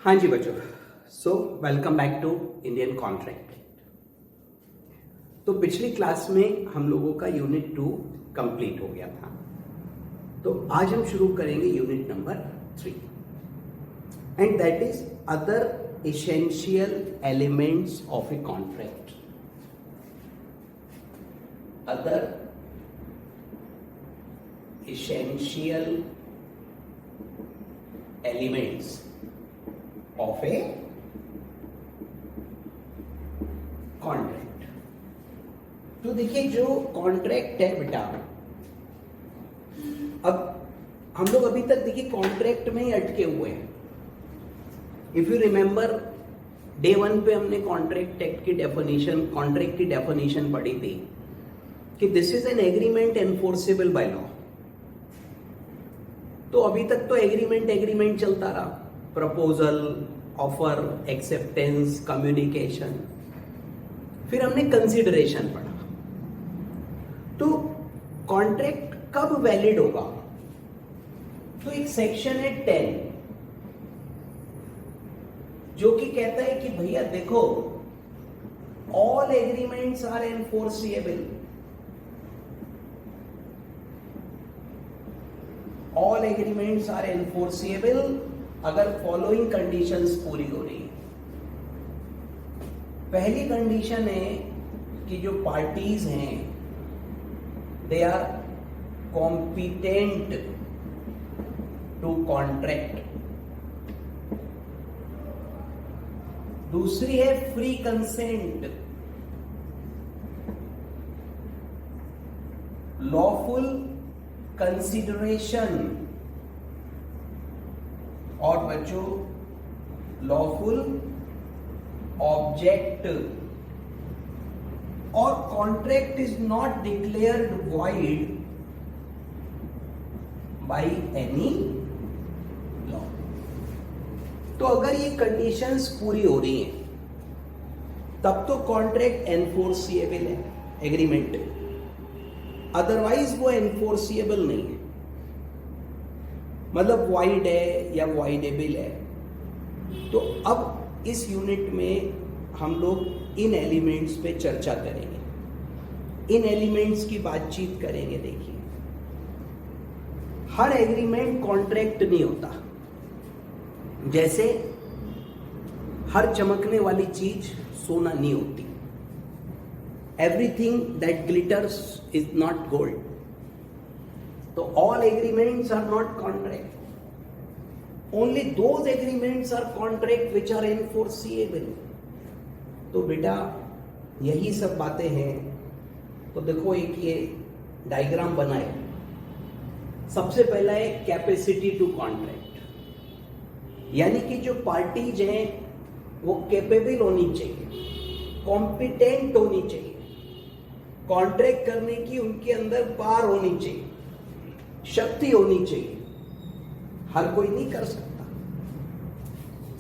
हाँ जी बच्चों, so welcome back to Indian contract. तो पिछली क्लास में हम लोगों का यूनिट 2 कंप्लीट हो गया था। तो आज हम शुरू करेंगे unit number 3 and that is other essential elements of a contract. Other essential elements of a contract. तो देखिए, जो कॉन्ट्रैक्ट है बेटा, अब हम लोग अभी तक देखिए कॉन्ट्रैक्ट में ही अटके हुए हैं। इफ यू रिमेंबर, डे 1 पे हमने कॉन्ट्रैक्ट एक्ट की डेफिनेशन, कॉन्ट्रैक्ट की डेफिनेशन पढ़ी थी कि this is an agreement enforceable by law. तो अभी तक तो एग्रीमेंट चलता रहा, प्रपोजल, ऑफर, एक्सेप्टेंस, कम्युनिकेशन। फिर हमने कंसिडरेशन पढ़ा। तो कॉन्ट्रैक्ट कब वैलिड होगा? तो एक सेक्शन है 10 जो कि कहता है कि भैया देखो, all agreements are enforceable. All agreements are enforceable अगर फॉलोइंग कंडीशंस पूरी हो रही है। पहली कंडीशन है कि जो पार्टीज हैं they are competent to contract. दूसरी है फ्री कंसेंट, लॉफुल कंसिडरेशन, और बच्चों लॉफुल ऑब्जेक्ट, और contract is not declared void by any law. तो अगर ये कंडीशंस पूरी हो रही हैं तब तो कॉन्ट्रैक्ट एनफोर्सिएबल है, एग्रीमेंट। अदरवाइज वो एनफोर्सिएबल नहीं है, मतलब वाइड है या वाइडेबल है। तो अब इस यूनिट में हम लोग इन एलिमेंट्स पे चर्चा करेंगे, इन एलिमेंट्स की बातचीत करेंगे। देखिए, हर एग्रीमेंट कॉन्ट्रैक्ट नहीं होता। जैसे हर चमकने वाली चीज सोना नहीं होती। Everything that glitters is not gold. तो all agreements are not contract. Only those agreements are contract which are enforceable. तो बेटा यही सब बातें हैं। तो देखो, एक ये डायग्राम बनाए। सबसे पहला है कैपेसिटी टू कॉन्ट्रैक्ट, यानी कि जो पार्टीज हैं वो कैपेबल होनी चाहिए, कॉम्पिटेंट होनी चाहिए, कॉन्ट्रैक्ट करने की उनके अंदर पावर होनी चाहिए, शक्ति होनी चाहिए। हर कोई नहीं कर सकता।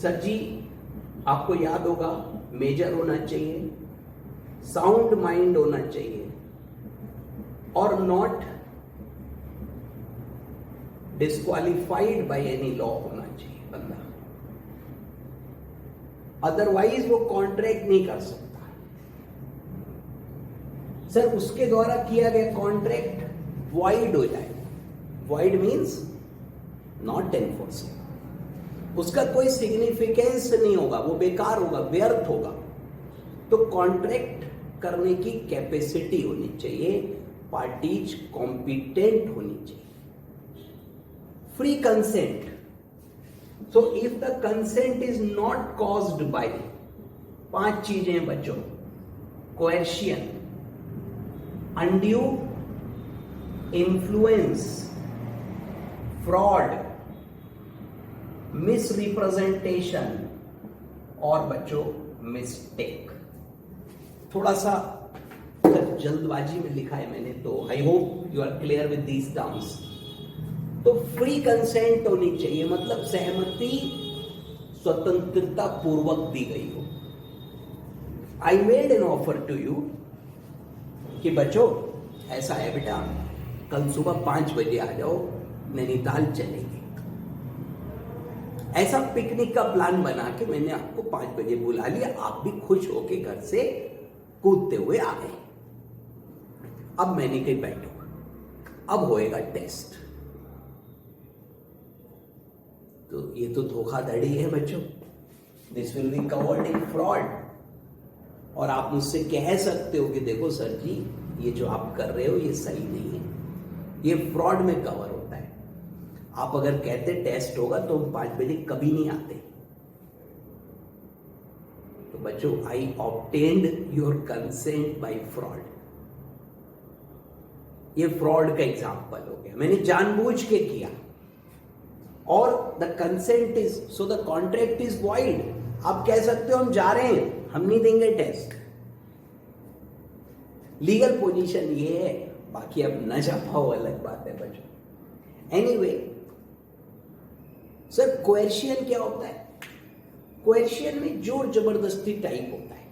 सर जी, आपको याद होगा, मेजर होना चाहिए, साउंड माइंड होना चाहिए, और not disqualified bye any law होना चाहिए बंदा। अदरवाइज वो कॉन्ट्रैक्ट नहीं कर सकता। सर, उसके द्वारा किया गया कॉन्ट्रैक्ट वॉइड हो जाए। Void means not enforceable, उसका कोई सिग्निफिकेंस नहीं होगा, वो बेकार होगा, व्यर्थ होगा। तो कॉन्ट्रैक्ट करने की कैपेसिटी होनी चाहिए, पार्टीज कॉम्पिटेंट होनी चाहिए। Free consent, so if the consent is not caused by 5 चीजें हैं बच्चों: कोएर्शियन, अनड्यू इन्फ्लुएंस, फ्रॉड, मिसरिप्रेजेंटेशन, और बच्चों मिस्टेक। थोड़ा सा जल्दबाजी में लिखा है मैंने, तो I hope you are clear with these terms. तो फ्री कंसेंट होनी चाहिए, मतलब सहमति स्वतंत्रता पूर्वक दी गई हो। I made an offer to you कि बच्चों ऐसा है बेटा, कल सुबह 5 बजे आ जाओ, नैनीताल चलेंगे। ऐसा पिकनिक का प्लान बना के मैंने आपको 5 बजे बुला लिया, आप भी खुश होके घर से कूदते हुए आ गए। अब मैंने कहीं बैठो, अब होएगा टेस्ट। तो ये तो धोखाधड़ी है बच्चों, this will be covered in fraud. और आप मुझसे कह सकते हो कि देखो सर जी, ये जो आप कर रहे हो ये सही नहीं है, ये फ्रॉड में कवर होता है। आप अगर कहते टेस्ट होगा तो हम 5 बजे कभी नहीं आते। तो बच्चों, I obtained your consent by fraud. ये फ्रॉड का एग्जाम्पल हो गया, मैंने जानबूझ के किया। और the consent is, so the contract is void. आप कह सकते हो हम जा रहे हैं, हम नहीं देंगे टेस्ट। लीगल पोजीशन ये है, बाकी अब न जा पाओ अलग बात है बच्चों। एनीवे सर, कोएर्शियन क्या होता है? कोएर्शियन में जोर जबरदस्ती टाइप होता है,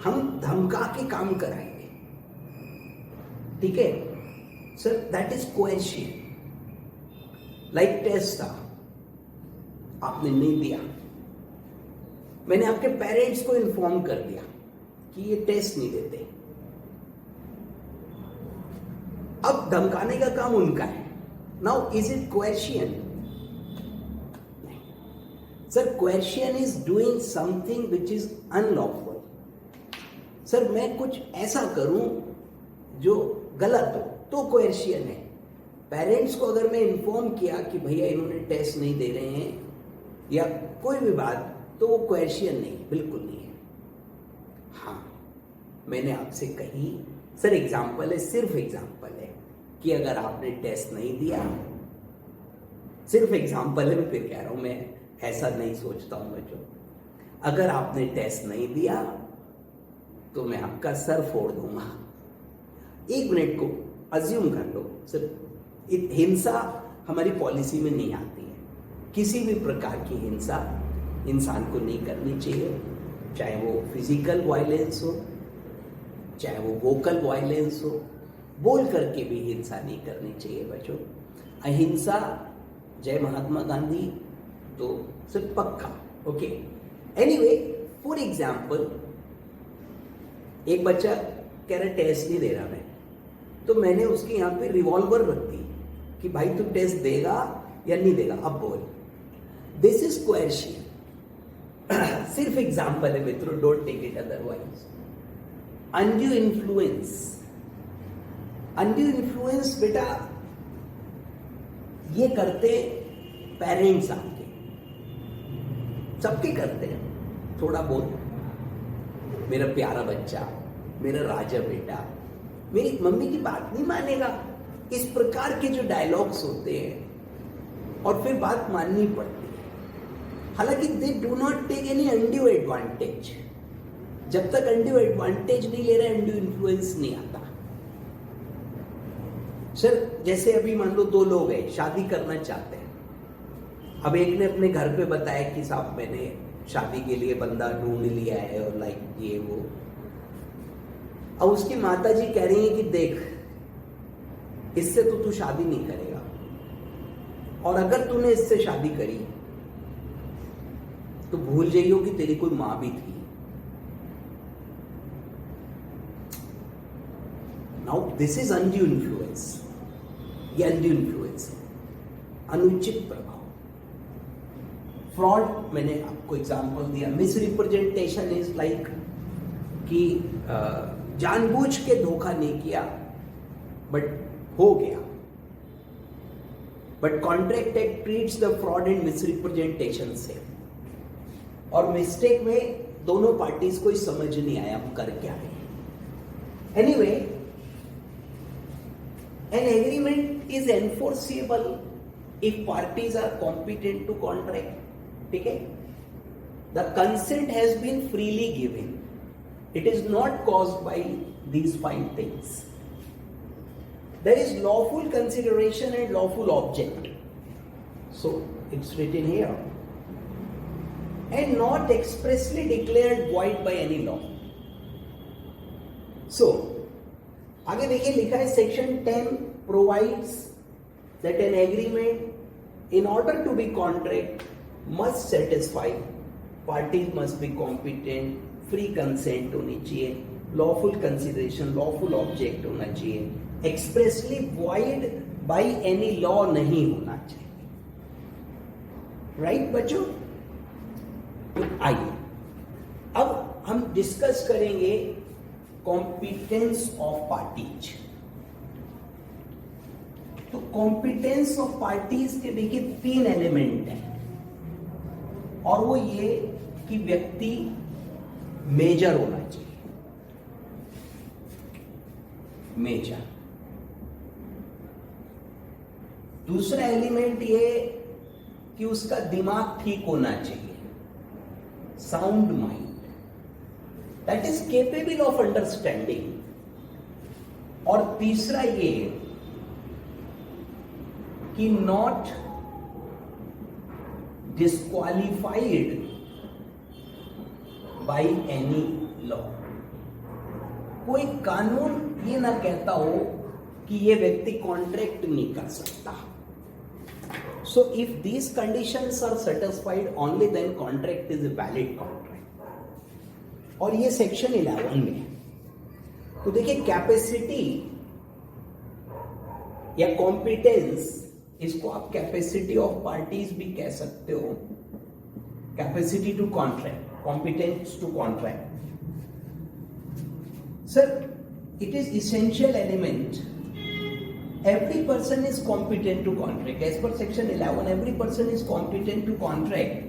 हम धमका के काम कराएंगे, ठीक है sir, that is coercion. Like test था, आपने नहीं दिया, मैंने आपके पेरेंट्स को इन्फॉर्म कर दिया कि ये टेस्ट नहीं देते। अब धमकाने का काम उनका है। Now is it coercion? Sir, coercion is doing something which is unlawful. Sir, मैं कुछ ऐसा करूं जो गलत हो तो कोएर्शियन है। पेरेंट्स को अगर मैं इन्फॉर्म किया कि भैया इन्होंने टेस्ट नहीं दे रहे हैं या कोई भी बात, तो वो कोएर्शियन नहीं, बिल्कुल नहीं है। हाँ, मैंने आपसे कही सर, एग्जाम्पल है, सिर्फ एग्जाम्पल है कि अगर आपने टेस्ट नहीं दिया, सिर्फ एग्जाम्पल है, मैं फिर कह रहा हूं, मैं ऐसा नहीं सोचता हूं बच्चों। अगर आपने टेस्ट नहीं दिया तो मैं आपका सर फोड़ दूंगा। 1 मिनट को अज्यूम कर लो सर, हिंसा हमारी पॉलिसी में नहीं आती है। किसी भी प्रकार की हिंसा इंसान को नहीं करनी चाहिए, चाहे वो फिजिकल वायलेंस हो, चाहे वो वोकल वायलेंस हो। बोल करके भी हिंसा नहीं करनी चाहिए बच्चों। अहिंसा, जय महात्मा गांधी, तो सिर्फ पक्का। ओके, एनीवे, फॉर एग्जाम्पल, एक बच्चा कह रहा टेस्ट नहीं दे रहा मैं, तो मैंने उसके यहाँ पे रिवॉल्वर रख दी कि भाई तू टेस्ट देगा या नहीं देगा, अब बोल। This is coercion. सिर्फ एग्जाम्पल है मित्रों, don't take it otherwise. Undue influence, undue influence बेटा ये करते पेरेंट्स आपके, सबके करते हैं थोड़ा बहुत। मेरा प्यारा बच्चा, मेरा राजा बेटा, मेरी मम्मी की बात नहीं मानेगा, इस प्रकार के जो डायलॉग्स होते हैं और फिर बात माननी पड़ती है। हालांकि they do not take any undue advantage. जब तक अनड्यू एडवांटेज नहीं ले रहे, अनड्यू इन्फ्लुएंस नहीं आता। सर, जैसे अभी मान लो 2 लोग हैं, शादी करना चाहते हैं। अब एक ने अपने घर पे बताया कि साहब मैंने शादी के लिए बंदा ढूंढ लिया है और लाइक ये वो। अब उसकी माता जी कह रही है कि देख, इससे तो तू शादी नहीं करेगा, और अगर तूने इससे शादी करी तो भूल जाइयो कि तेरी कोई मां भी थी। Now this is undue influence. ये अनड्यू इन्फ्लुएंस है, अनुचित प्रभाव। फ्रॉड, मैंने आपको एग्जांपल दिया। मिस रिप्रेजेंटेशन इज लाइक कि जानबूझ के धोखा नहीं किया बट हो गया। But contract act treats the fraud and misrepresentation से, और मिस्टेक में दोनों पार्टीज को समझ नहीं आया हम कर क्या रहे हैं। Anyway, an agreement is enforceable if parties are competent to contract. ठीक है, the consent has been freely given, it is not caused by these 5 things. There is lawful consideration and lawful object, so it's written here, and not expressly declared void by any law. So आगे देखिए, लिखा है section 10 provides that an agreement in order to be contract must satisfy, parties must be competent, free consent होनी चाहिए, lawful consideration, lawful object होना चाहिए, expressly void by any law नहीं होना चाहिए। राइट बच्चों? आइए अब हम डिस्कस करेंगे कॉम्पिटेंस ऑफ पार्टीज। तो कॉम्पिटेंस ऑफ पार्टीज के देखिए 3 एलिमेंट हैं, और वो ये कि व्यक्ति मेजर होना चाहिए, मेजर। दूसरा एलिमेंट ये कि उसका दिमाग ठीक होना चाहिए, sound mind, that is capable of understanding. और तीसरा ये कि not disqualified bye any law. कोई कानून ये ना कहता हो कि ये व्यक्ति कॉन्ट्रैक्ट नहीं कर सकता। So if these conditions are satisfied, only then contract is a valid contract। और ये सेक्शन 11 में है। तो देखिए कैपेसिटी या कॉम्पिटेंस, इसको आप कैपेसिटी ऑफ पार्टीज भी कह सकते हो, capacity to contract, competence to contract. Sir, it is essential element। Every person is competent to contract. As per section 11, every person is competent to contract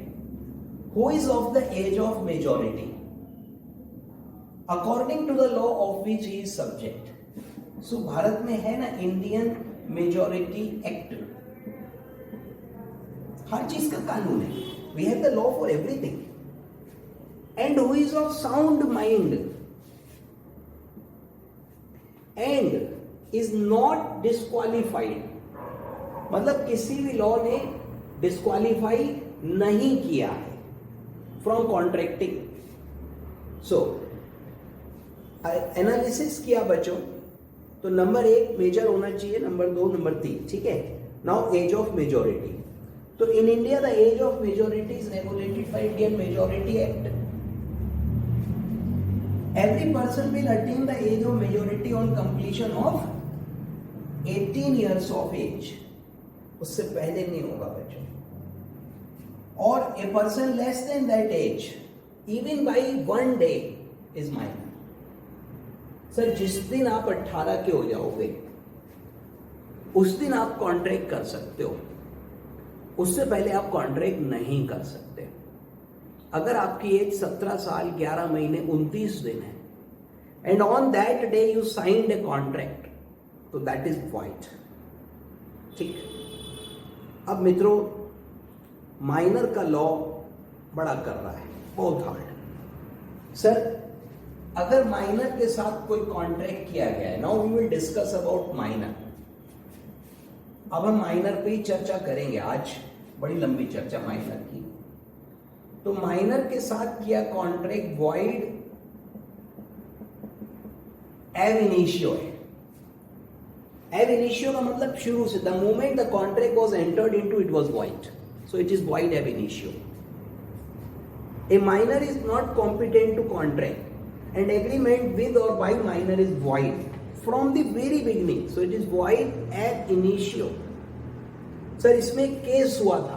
who is of the age of majority, according to the law of which he is subject। So Bharat में है ना Indian majority act, हर चीज का कानून है। We have the law for everything। And who is of sound mind and is not disqualified, मतलब किसी भी लॉ ने डिस्क्वालीफाई नहीं किया है फ्रॉम कॉन्ट्रैक्टिंग। सो एनालिसिस किया बच्चों, तो नंबर 1 मेजर होना चाहिए, नंबर 2, नंबर 3, ठीक है। Now age of majority. तो in India the age of majority is regulated by Indian majority act. Every person will attain the age of majority on completion of 18 years of age। उससे पहले नहीं होगा बच्चों। और a person less than that age, even by 1 day, is minor। Sir, जिस दिन आप 18 के हो जाओगे उस दिन आप कॉन्ट्रैक्ट कर सकते हो, उससे पहले आप कॉन्ट्रैक्ट नहीं कर सकते। अगर आपकी एज 17 साल 11 महीने 29 दिन है and on that day you signed a contract, तो दैट इज वॉइड। ठीक। अब मित्रों, माइनर का लॉ बड़ा कर रहा है, बहुत हार्ड। सर, अगर माइनर के साथ कोई कॉन्ट्रैक्ट किया गया है, now we will discuss about minor. अब हम माइनर पे ही चर्चा करेंगे आज, बड़ी लंबी चर्चा माइनर की। तो माइनर के साथ किया कॉन्ट्रैक्ट वॉइड एब इनिशियो है। एब इनिशियो का मतलब शुरू से, the moment the contract was entered into, it was void, so it is void ab initio. A minor is not competent to contract and agreement with or by minor is void from the very beginning, so it is void ab initio. Sir, इसमें case हुआ था,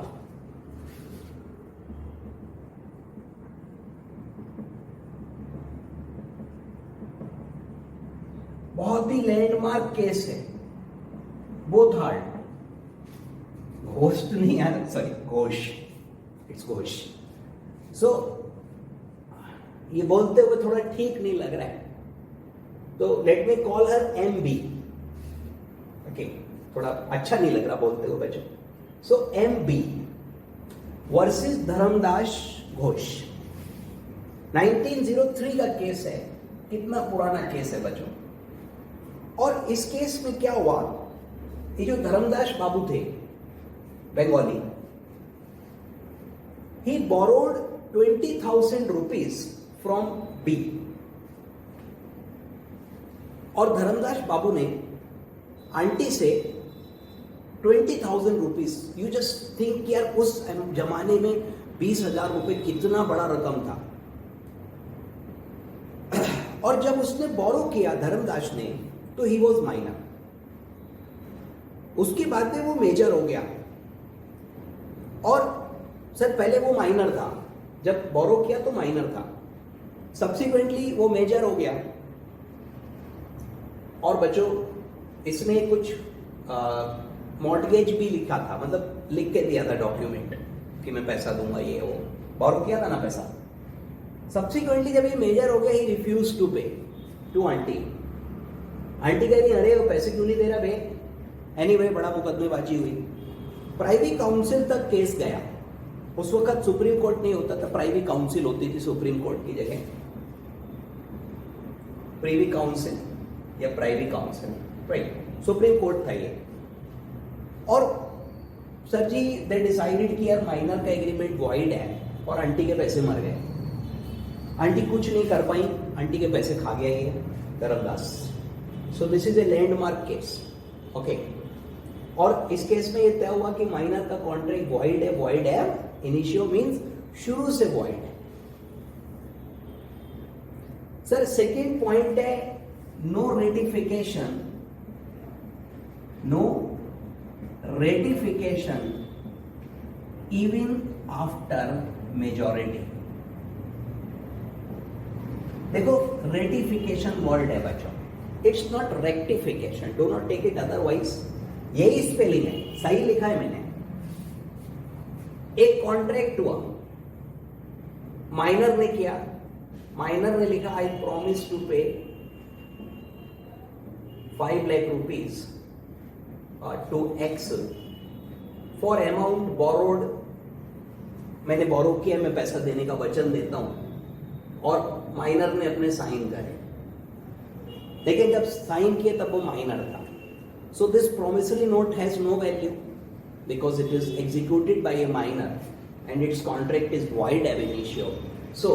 बहुत ही landmark case है, बोथ हार्ड। Ghost नहीं यार, sorry, Ghosh, it's Ghosh. So ये बोलते हुए थोड़ा ठीक नहीं लग रहा है, तो let me call her MB। Okay, थोड़ा अच्छा नहीं लग रहा बोलते हुए बच्चों। सो MB वर्सेस धर्मदास घोष, 1903 का केस है। कितना पुराना केस है बच्चों। और इस केस में क्या हुआ, ये जो धर्मदास बाबू थे Bengali, he borrowed 20,000 rupees from B। और धर्मदास बाबू ने आंटी से 20,000 रुपीज. यू जस्ट थिंक यार उस जमाने में 20,000 रुपए कितना बड़ा रकम था. और जब उसने बोरो किया धर्मदास ने, तो ही वॉज माइनर. उसके बाद में वो मेजर हो गया. और सर पहले वो माइनर था, जब बोरो किया तो माइनर था, सब्सिक्वेंटली वो मेजर हो गया. और बच्चों इसने कुछ मॉर्टगेज भी लिखा था, मतलब लिख के दिया था डॉक्यूमेंट कि मैं पैसा दूंगा, ये वो बोरो किया था ना पैसा. सब्सिक्वेंटली जब ये मेजर हो गया, ही रिफ्यूज टू पे टू आंटी. आंटी कह रही अरे वो पैसे क्यों नहीं दे रहा बे. एनीवे बड़ा मुकदमेबाजी हुई, प्राइवी काउंसिल तक केस गया. उस वक्त सुप्रीम कोर्ट नहीं होता था, प्राइवी काउंसिल होती थी सुप्रीम कोर्ट की जगह. प्रीवी काउंसिल या privy council, right, supreme court था ये. और सर जी दे डिसाइडेड कि यार माइनर का एग्रीमेंट वॉइड है और आंटी के पैसे मर गए. आंटी कुछ नहीं कर पाई, आंटी के पैसे खा गया ये Dharmdas. So this is a landmark case. Okay. और इस केस में ये तय हुआ कि माइनर का कॉन्ट्रैक्ट वॉइड है. वॉइड है इनिशियो मींस शुरू से वॉइड है. सर सेकेंड पॉइंट है no ratification. No ratification even after majority. देखो रेटिफिकेशन वर्ड है बच्चों, it's not rectification. Do not take it otherwise. यही स्पेलिंग है, सही लिखा है मैंने. एक कॉन्ट्रैक्ट हुआ, माइनर ने किया, माइनर ने लिखा I promise to pay 5 lakh rupees to X for amount borrowed. मैंने बोरो किया, मैं पैसा देने का वचन देता हूं. और माइनर ने अपने साइन करे, लेकिन जब साइन किए तब वो माइनर था. So this promissory note has no value because it is executed by a minor and its contract is void ab initio. So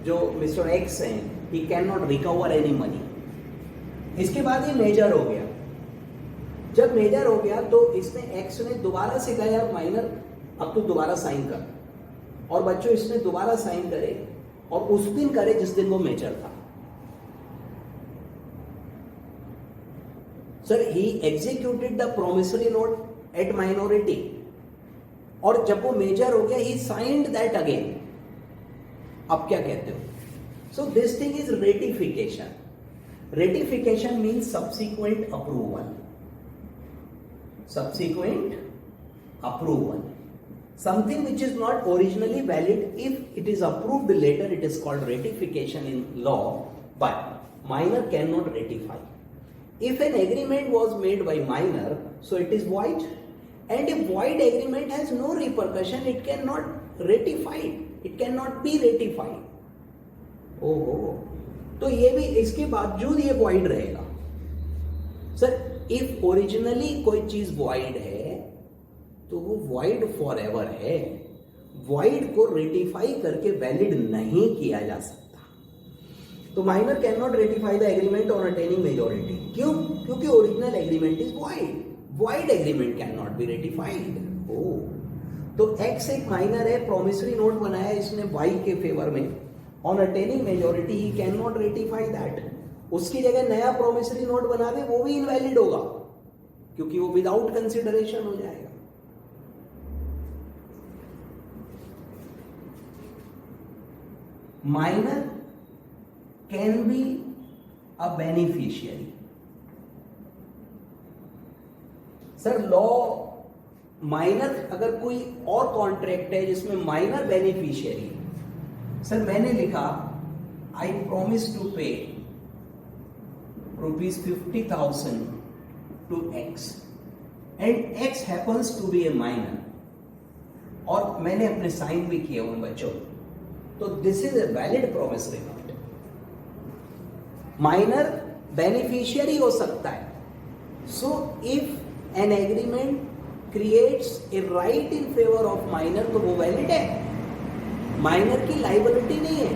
जो मिस्टर एक्स हैं, he can not recover any money. इसके बाद ये major हो गया. जब major हो गया तो इसने एक्स ने दोबारा से कहा यार माइनर अब तू दोबारा साइन कर. और बच्चों इसने दोबारा साइन करे और उस दिन करे जिस दिन वो मेजर था. Sir he executed the promissory note at minority. और जब वो मेजर हो गया ही साइंड दैट अगेन. अब क्या कहते हो? So this thing is ratification. Ratification means subsequent approval. Subsequent approval. Something which is not originally valid, if it is approved later, it is called ratification in law, but minor cannot ratify. If an agreement was made by minor, so it is void. And if void agreement has no repercussion, it cannot ratify. It cannot be ratified. ओहो, तो ये भी इसके बावजूद ये void रहेगा. Sir if originally कोई चीज वॉइड है तो वो वॉइड फॉर एवर है. वॉइड को रेटिफाई करके वैलिड नहीं किया जा सकता. तो minor can not ratify the agreement on attaining majority. क्यों? क्योंकि original agreement is void. Void agreement can not be ratified. तो एक्स एक माइनर है, प्रोमिसरी नोट बनाया इसने वाई के फेवर में. On attaining majority he can not ratify that. उसकी जगह नया प्रोमिसरी नोट बना दे, वो भी इनवैलिड होगा क्योंकि वो विदाउट कंसिडरेशन हो जाएगा. Minor can be a beneficiary. Sir law minor अगर कोई और कॉन्ट्रैक्ट है जिसमें माइनर बेनिफिशियरी, सर मैंने लिखा आई प्रॉमिस टू पे rupees 50,000 to X and X happens to be a minor, और मैंने अपने साइन भी किए उन बच्चों, तो this is a valid promissory note. Minor beneficiary हो सकता है. So if an agreement creates a right in favour of minor तो वो वैलिड है. माइनर की लाइबिलिटी नहीं है,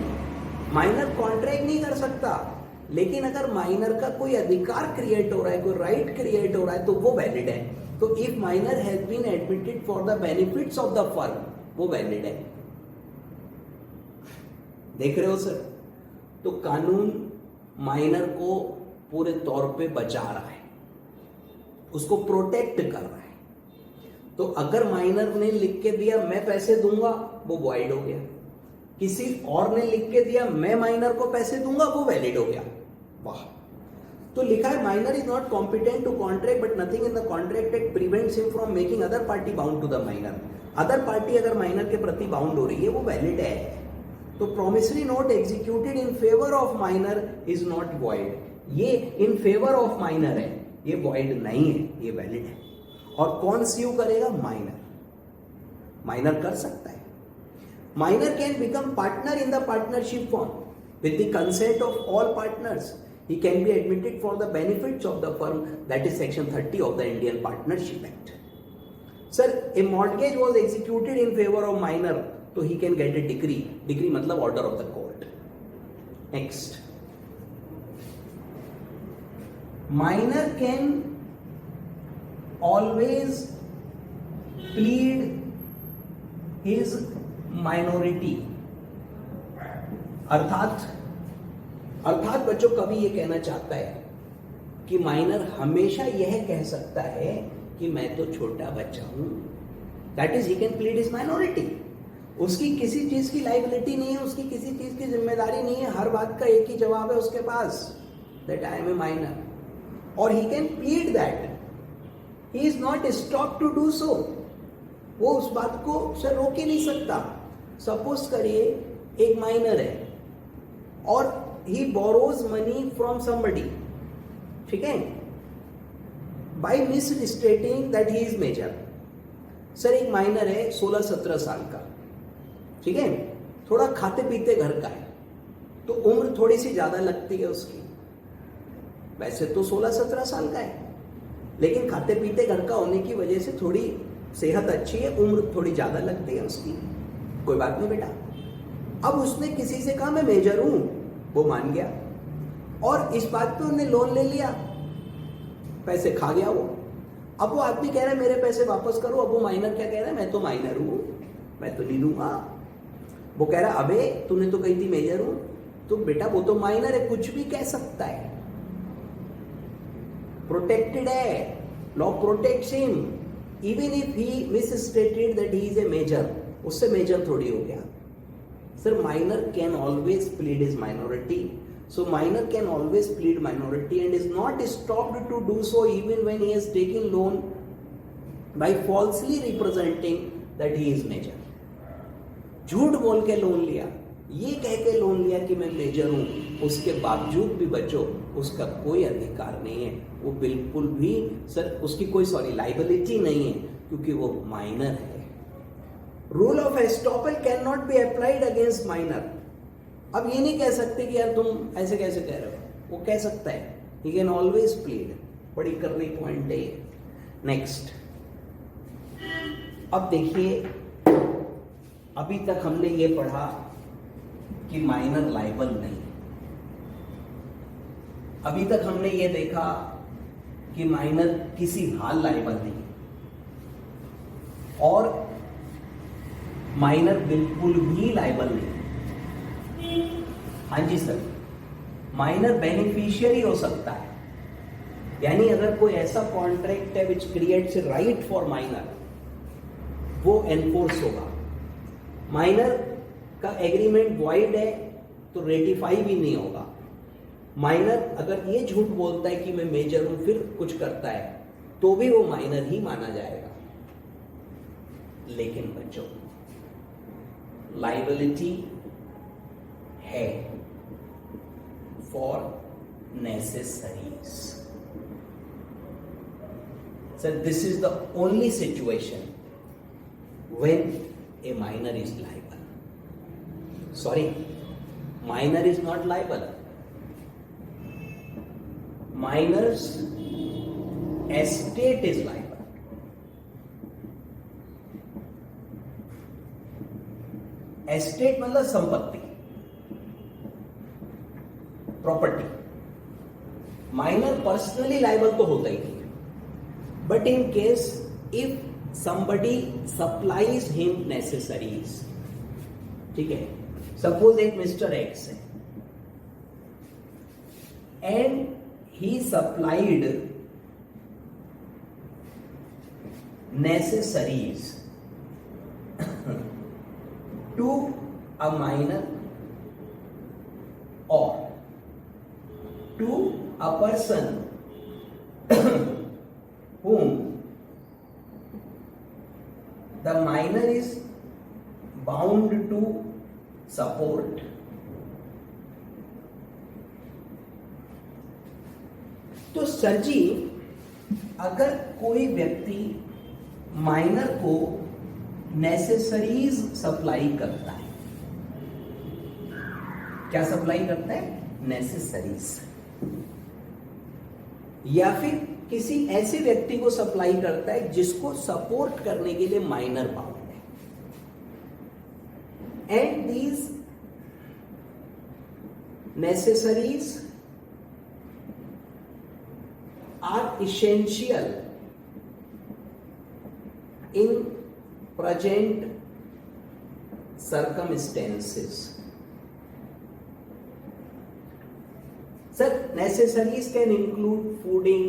माइनर कॉन्ट्रैक्ट नहीं कर सकता. लेकिन अगर माइनर का कोई अधिकार क्रिएट हो रहा है, कोई राइट क्रिएट हो रहा है तो वो वैलिड है. तो if minor has been admitted for the benefits of the firm, वो वैलिड है। देख रहे हो सर? तो कानून माइनर को पूरे तौर पे बचा रहा है, उसको प्रोटेक्ट कर रहा है। तो अगर माइनर ने लिख के दिया मैं पैसे दूंगा, वो वॉइड हो गया। किसी और ने लिख के दिया मैं माइनर को पैसे दूंगा, वो वैलिड हो गया। वाह! तो लिखा है minor is not competent to contract but nothing in the contract act prevents him from making other party bound to the minor. Other party अगर माइनर के प्रति बाउंड हो रही है, वो वैलिड है। तो promissory note executed in favour of minor is not void. ये इन फेवर ऑफ माइनर है, ये वॉइड नहीं है, ये वैलिड है। और कौन स्यू करेगा? माइनर। माइनर कर सकता है। Minor can become partner in the partnership form with the consent of all partners. He can be admitted for the benefits of the firm, that is section 30 of the Indian Partnership Act. Sir, a mortgage was executed in favor of minor, so he can get a decree. Decree मतलब order of the court. Next, minor can always plead his minority. अर्थात बच्चों, कवि ये कहना चाहता है कि minor हमेशा यह कह सकता है कि मैं तो छोटा बच्चा हूं। That is he can plead his minority. उसकी किसी चीज की लाइबिलिटी नहीं है, उसकी किसी चीज की जिम्मेदारी नहीं है, हर बात का एक ही जवाब है उसके पास, that I am a minor. और he can plead that, he is not estopped to do so. वो उस बात को सर रोक ही नहीं सकता। सपोज करिए एक माइनर है और he borrows money from somebody, ठीक है, by misstating that he is major। Sir एक माइनर है 16-17 साल का, ठीक है, थोड़ा खाते पीते घर का है, तो उम्र थोड़ी सी ज्यादा लगती है उसकी। वैसे तो 16-17 साल का है, लेकिन खाते पीते घर का होने की वजह से थोड़ी सेहत अच्छी है, उम्र थोड़ी ज्यादा लगती है उसकी। कोई बात नहीं बेटा। अब उसने किसी से कहा मैं मेजर हूं, वो मान गया और इस बात पे उन्होंने लोन ले लिया, पैसे खा गया वो। अब वो आदमी कह रहा है मेरे पैसे वापस करो। अब वो माइनर क्या कह रहा है? मैं तो माइनर हूं, मैं तो नहीं दूंगा। वो कह रहा अबे तूने तो कही थी मेजर हूं। तो बेटा वो तो माइनर है, कुछ भी कह सकता है, प्रोटेक्टेड है, law protects him even if he misstated that he is a major. उससे मेजर थोड़ी हो गया। Sir, minor can always plead his minority. So minor can always plead minority and is not stopped to do so even when he has taken loan by falsely representing that he is major. झूठ बोल के loan लिया, ये कह के loan लिया कि मैं मेजर हूं, उसके बावजूद भी बच्चों उसका कोई अधिकार नहीं है। वो बिल्कुल भी सर उसकी कोई लाइबिलिटी नहीं है, क्योंकि वो माइनर है। Rule of estoppel can not be applied against minor. अब ये नहीं कह सकते कि यार तुम ऐसे कैसे कह रहे हो, वो कह सकता है, ही कैन ऑलवेज प्लीड। बड़ी करनी पॉइंट है ये। नेक्स्ट, अब देखिए, अभी तक हमने ये पढ़ा कि माइनर लायबल नहीं। अभी तक हमने ये देखा कि माइनर किसी हाल लायबल नहीं, और माइनर बिल्कुल भी लायबल नहीं। हाँ जी सर, माइनर बेनिफिशियरी हो सकता है, यानी अगर कोई ऐसा कॉन्ट्रैक्ट है which creates right for minor, वो एनफोर्स होगा। माइनर का एग्रीमेंट वॉइड है तो रेटिफाई भी नहीं होगा। माइनर अगर ये झूठ बोलता है कि मैं मेजर हूं फिर कुछ करता है, तो भी वो माइनर ही माना जाएगा। लेकिन बच्चों, लाइबिलिटी है for necessaries. Sir, this is the only situation when a minor is liable. Sorry, minor is not liable. Minor's estate is liable. Estate मतलब संपत्ति, प्रॉपर्टी। माइनर पर्सनली लायबल तो होता ही नहीं, But in case if somebody supplies him necessaries, ठीक है, suppose एक mister x है and he supplied necessaries to a minor or to a person whom the minor is bound to support. तो sir जी, अगर कोई व्यक्ति माइनर को necessaries supply करता है, क्या सप्लाई करता है? नेसेसरीज, या फिर किसी ऐसे व्यक्ति को सप्लाई करता है जिसको सपोर्ट करने के लिए माइनर बाउंड है, and these necessaries are essential in present circumstances. Sir, necessaries can include fooding,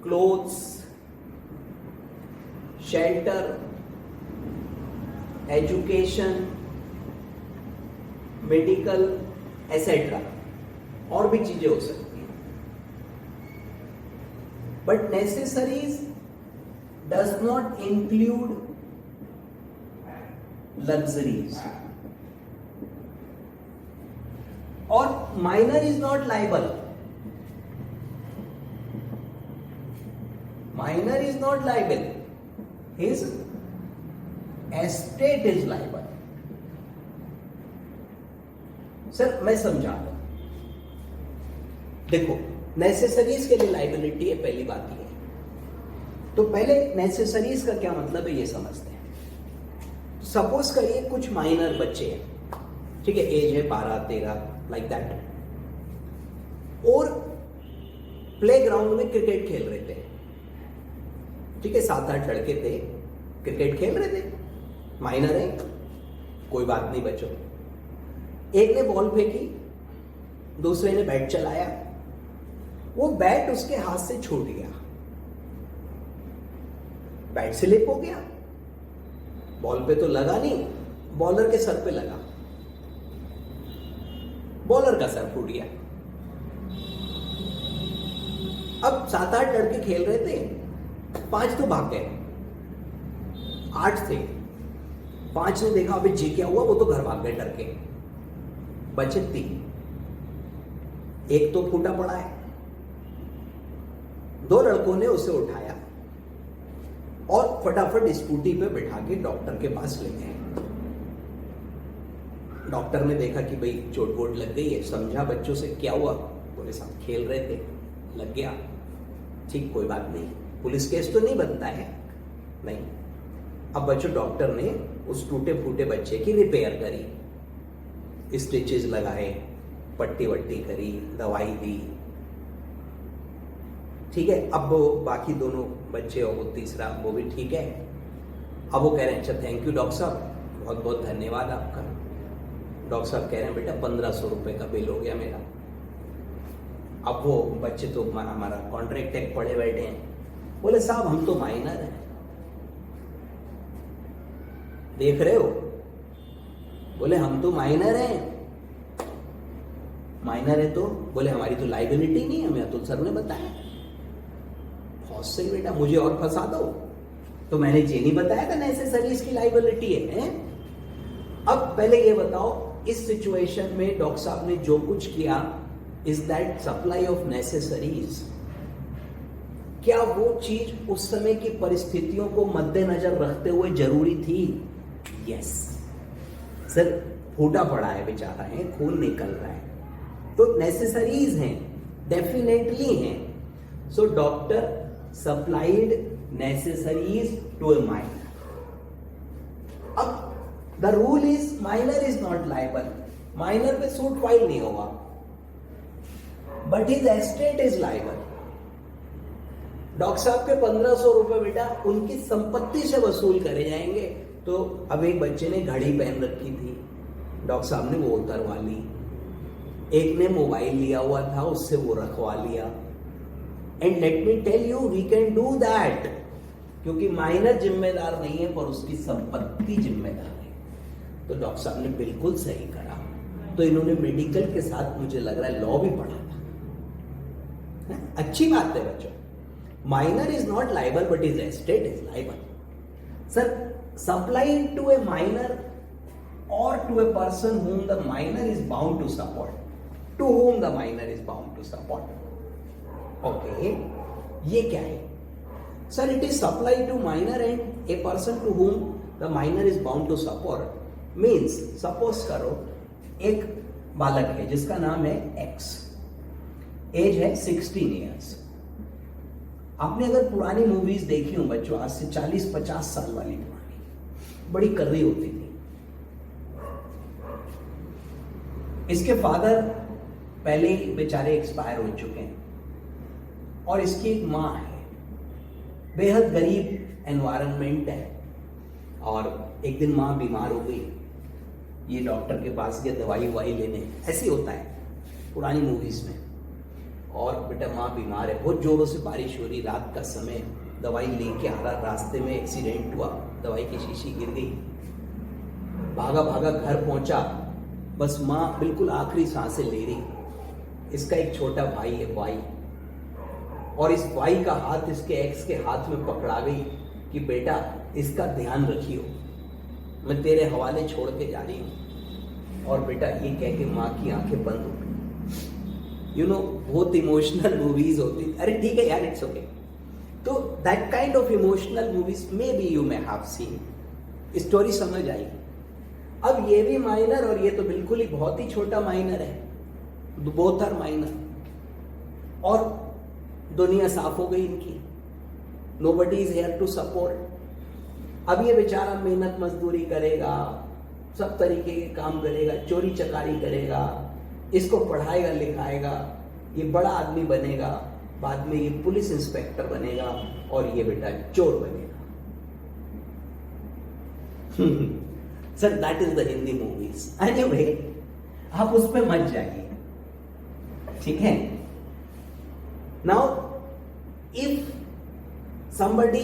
clothes, shelter, education, medical, etc. और भी चीजें हो सकती हैं. But necessaries does not include luxuries, or minor is not liable. Minor is not liable. His estate is liable. Sir मैं समझा दूं, देखो नेसेसरीज के लिए लाइबिलिटी है, पहली बात ये। तो पहले नेसेसरीज का क्या मतलब है ये समझते हैं। सपोज करिए कुछ माइनर बच्चे हैं, ठीक है, एज है 12-13 लाइक दैट, और प्लेग्राउंड में क्रिकेट खेल रहे थे, ठीक है, 7-8 लड़के थे, क्रिकेट खेल रहे थे, माइनर है, कोई बात नहीं बच्चों। एक ने बॉल फेंकी, दूसरे ने बैट चलाया, वो बैट उसके हाथ से छूट गया, बैट स्लिप हो गया, बॉल पे तो लगा नहीं, बॉलर के सर पे लगा, बॉलर का सर फूट गया। अब 7-8 लड़के खेल रहे थे, 5 तो भाग गए, 8 थे, 5 ने देखा अबे जी क्या हुआ, वो तो घर भाग गए डर के, बचे 3, एक तो फूटा पड़ा है। 2 लड़कों ने उसे उठाया और फटाफट स्कूटी पे बिठा के डॉक्टर के पास ले गए। डॉक्टर ने देखा कि भाई चोट वोट लग गई है, समझा बच्चों से क्या हुआ, बोले साहब खेल रहे थे, लग गया, ठीक कोई बात नहीं, पुलिस केस तो नहीं बनता है, नहीं। अब बच्चों डॉक्टर ने उस टूटे फूटे बच्चे की रिपेयर करी, स्टिचेस लगाए, पट्टी वट्टी करी, दवाई दी, ठीक है। अब वो बाकी दोनों बच्चे और वो तीसरा वो भी ठीक है। अब वो कह रहे हैं अच्छा थैंक यू डॉक्टर साहब, बहुत बहुत धन्यवाद आपका। डॉक्टर साहब कह रहे हैं बेटा 1500 रुपये का बिल हो गया मेरा। अब वो बच्चे तो हमारा कॉन्ट्रैक्ट टैग पड़े बैठे हैं, बोले साहब हम तो माइनर हैं, देख रहे हो, बोले हम तो माइनर हैं। माइनर है तो बोले हमारी तो लाइबिलिटी नहीं है, हमें अतुल सर ने बताया। बहुत सही बेटा, मुझे और फंसा दो, तो मैंने ये नहीं बताया था नेसेसरीज की लाइबिलिटी है। अब पहले ये बताओ, इस सिचुएशन में डॉक्टर साहब ने जो कुछ किया, is that supply of necessaries? क्या वो चीज उस समय की परिस्थितियों को मद्देनजर रखते हुए जरूरी थी? यस सर, फूटा पड़ा है बेचारा है, खून निकल रहा है, तो नेसेसरीज हैं, डेफिनेटली हैं। So doctor supplied necessaries to a minor. अब the rule is minor is not liable, minor पे सूट फाइल नहीं होगा, but his estate is liable. Doctor साहब के 1500 रुपए बेटा उनकी संपत्ति से वसूल करे जाएंगे। तो अब एक बच्चे ने घड़ी पहन रखी थी, डॉक्टर साहब ने वो उतरवा ली। एक ने मोबाइल लिया हुआ था, उससे वो रखवा लिया। And let me tell you, we can do that, क्योंकि माइनर जिम्मेदार नहीं है पर उसकी संपत्ति जिम्मेदार है। तो डॉक्टर साहब ने बिल्कुल सही करा। तो इन्होंने मेडिकल के साथ मुझे लग रहा है लॉ भी पढ़ा था। अच्छी बात है बच्चों। Minor is not liable but is estate is liable. Sir, supply to a minor or to a person whom the minor is bound to support, to whom the minor is bound to support. Okay, ये क्या है? Sir, it is supply to minor and a person to whom the minor is bound to support. Means, suppose करो एक बालक है जिसका नाम है X, एज है 16 years. आपने अगर पुरानी मूवीज देखी हो बच्चों, आज से 40-50 साल वाली पुरानी, बड़ी कर्री होती थी। इसके फादर पहले ही बेचारे एक्सपायर हो चुके हैं और इसकी एक माँ है, बेहद गरीब एनवायरनमेंट है। और एक दिन माँ बीमार हो गई, ये डॉक्टर के पास गया दवाई ववाई लेने, ऐसे होता है पुरानी मूवीज में। और बेटा माँ बीमार है, बहुत जोरों से बारिश हो रही, रात का समय, दवाई लेके आ रहा, रास्ते में एक्सीडेंट हुआ, दवाई की शीशी गिर गई, भागा भागा घर पहुंचा, बस माँ बिल्कुल आखिरी सांसें ले रही। इसका एक छोटा भाई है वाई, और इस वाई का हाथ इसके एक्स के हाथ में पकड़ा गई कि बेटा इसका ध्यान रखियो, मैं तेरे हवाले छोड़ के जा रही हूँ। और बेटा ये कह के माँ की आंखें बंद हो गई। यू नो, बहुत इमोशनल मूवीज होती, अरे ठीक है यार, इट्स ओके। तो that kind of emotional movies may be you may have seen. Story समझ आई। अब ये भी माइनर और ये तो बिल्कुल ही बहुत ही छोटा माइनर है, बोथ आर माइनर, और दुनिया साफ हो गई इनकी, nobody is here to support. अब ये बेचारा मेहनत मजदूरी करेगा, सब तरीके के काम करेगा, चोरी चकारी करेगा, इसको पढ़ाएगा लिखाएगा, ये बड़ा आदमी बनेगा, बाद में ये पुलिस इंस्पेक्टर बनेगा और ये बेटा चोर बनेगा। Sir, that is the Hindi movies. Anyway, आप उस पर मत जाइए, ठीक है। Now if somebody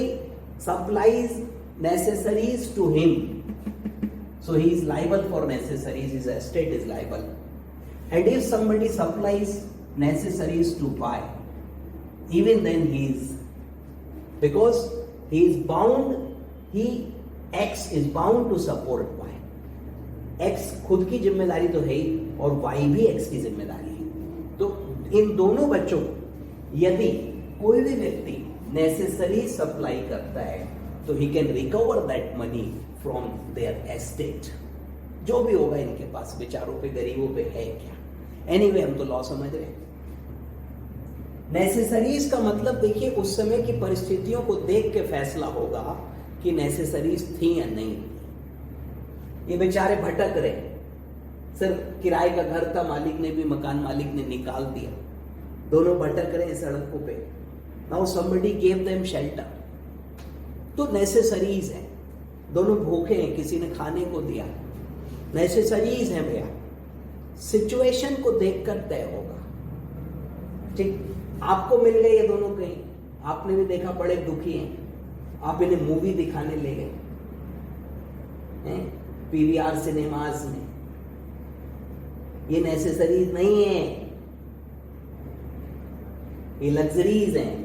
supplies necessaries to him, so he is liable for necessaries, his estate is liable. And if somebody supplies necessaries to Y, even then he is, because he is bound, X is bound to support Y. X खुद की जिम्मेदारी तो है ही और Y भी X की जिम्मेदारी है। तो इन दोनों बच्चों को यदि कोई भी व्यक्ति नेसेसरी सप्लाई करता है तो he can recover that money from their estate. जो भी होगा इनके पास, बेचारों पे, गरीबों पे है क्या। एनीवे, हम तो लॉ समझ रहे हैं। नेसेसरीज का मतलब देखिए, उस समय की परिस्थितियों को देख के फैसला होगा कि नेसेसरीज थी या नहीं। ये बेचारे भटक रहे, सर किराए का घर था, मालिक ने भी, मकान मालिक ने निकाल दिया, दोनों भटक रहे सड़कों पे। Now somebody gave them shelter, तो नेसेसरीज है, दोनों भूखे हैं, किसी ने खाने को दिया, नेसेसरीज है भैया। सिचुएशन को देखकर तय होगा, ठीक। आपको मिल गए ये दोनों कहीं, आपने भी देखा बड़े दुखी हैं, आप इन्हें मूवी दिखाने ले गए पीवीआर सिनेमाज में, ये नेसेसरीज नहीं है, ये लग्जरीज हैं।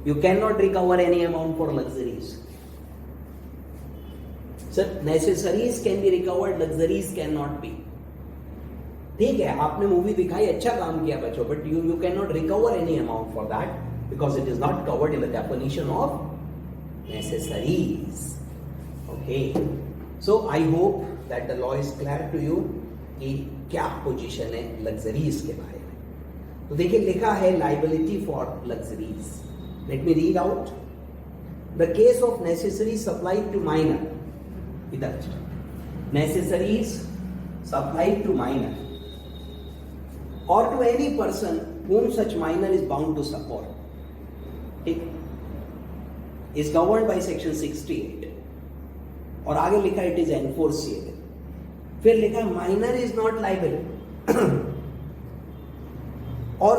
You can not recover any amount for luxuries. Sir, necessaries can be recovered, luxuries can not B. ठीक है, आपने मूवी दिखाई, अच्छा काम किया बच्चों, but you can not recover any amount for that because it is not covered in the definition of necessaries. Okay, so I hope that the law is clear to you कि क्या position है luxuries के बारे में। तो देखिए, लिखा है liability for luxuries. Let me read out the case of necessaries supplied to minor. इधर necessaries supplied to minor or to any person whom such minor is bound to support. ठीक, इज गवर्न्ड बाय सेक्शन 68 और आगे लिखा it is enforceable. फिर लिखा है minor is not liable और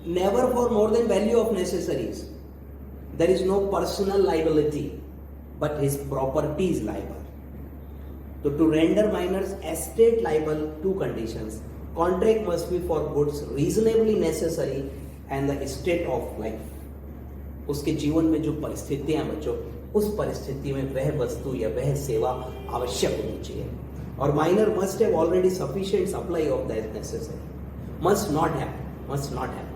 never for more than value of necessaries there is no personal liability but his property is liable. So to render minors estate liable, two conditions: contract must be for goods reasonably necessary and the state of life. उसके जीवन में जो परिस्थितियां बच्चों, उस परिस्थिति में वह वस्तु या वह सेवा आवश्यक होनी चाहिए। और minor must have already sufficient supply of that necessary. Must not have.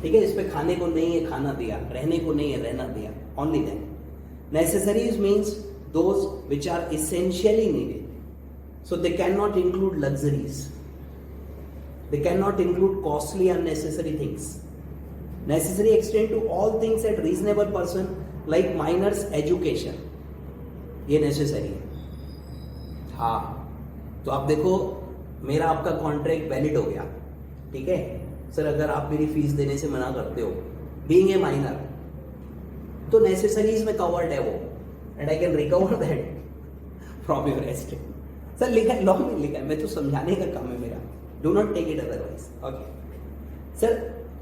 ठीक है, इस पे खाने को नहीं है खाना दिया, रहने को नहीं है रहना दिया, only then. Necessaries means those which are essentially needed. So they cannot include luxuries. They cannot include costly unnecessary things. Necessary extend to all things at reasonable person like minors education. ये necessary है। हाँ, तो आप देखो मेरा आपका contract valid हो गया, ठीक है सर, अगर आप मेरी फीस देने से मना करते हो बीइंग ए माइनर, तो नेसेसरीज में कवर्ड है वो, and I can recover that from your estate. Sir लिखा है, लॉ में लिखा है, मैं तो समझाने का काम है मेरा, do not take it otherwise. Okay sir,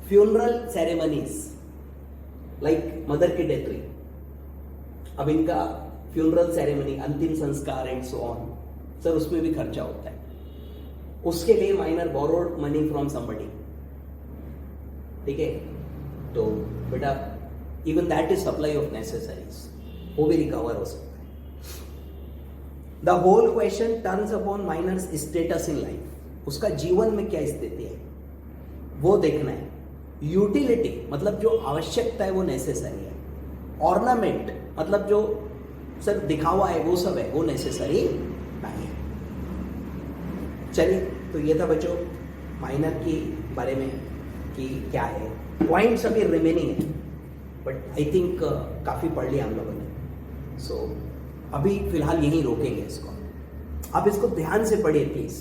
funeral ceremonies like mother की डेथ हुई, अब इनका फ्यूनरल सेरेमनी, अंतिम संस्कार एंड सो ऑन, सर उसमें भी खर्चा होता है, उसके लिए minor borrowed money from somebody, ठीक है, तो बेटा even that is supply of necessaries, वो भी रिकवर हो सकता है। The whole question turns upon minor's status in life, उसका जीवन में क्या स्थिति है वो देखना है। यूटिलिटी मतलब जो आवश्यकता है वो नेसेसरी है। ऑर्नामेंट मतलब जो सर दिखावा है वो सब है, वो नेसेसरी नहीं है। चलिए, तो ये था बच्चों माइनर के बारे में कि क्या है, पॉइंट्स अभी रिमेनिंग है, बट आई थिंक काफ़ी पढ़ लिया हम लोगों ने। सो अभी फिलहाल यहीं रोकेंगे इसको, आप इसको ध्यान से पढ़िए प्लीज,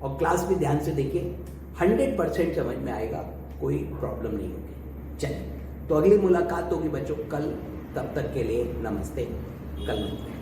और क्लास भी ध्यान से देखिए, 100% समझ में आएगा, कोई प्रॉब्लम नहीं होगी। चलिए, तो अगली मुलाकात होगी बच्चों कल, तब तक के लिए नमस्ते, कल मिलते हैं।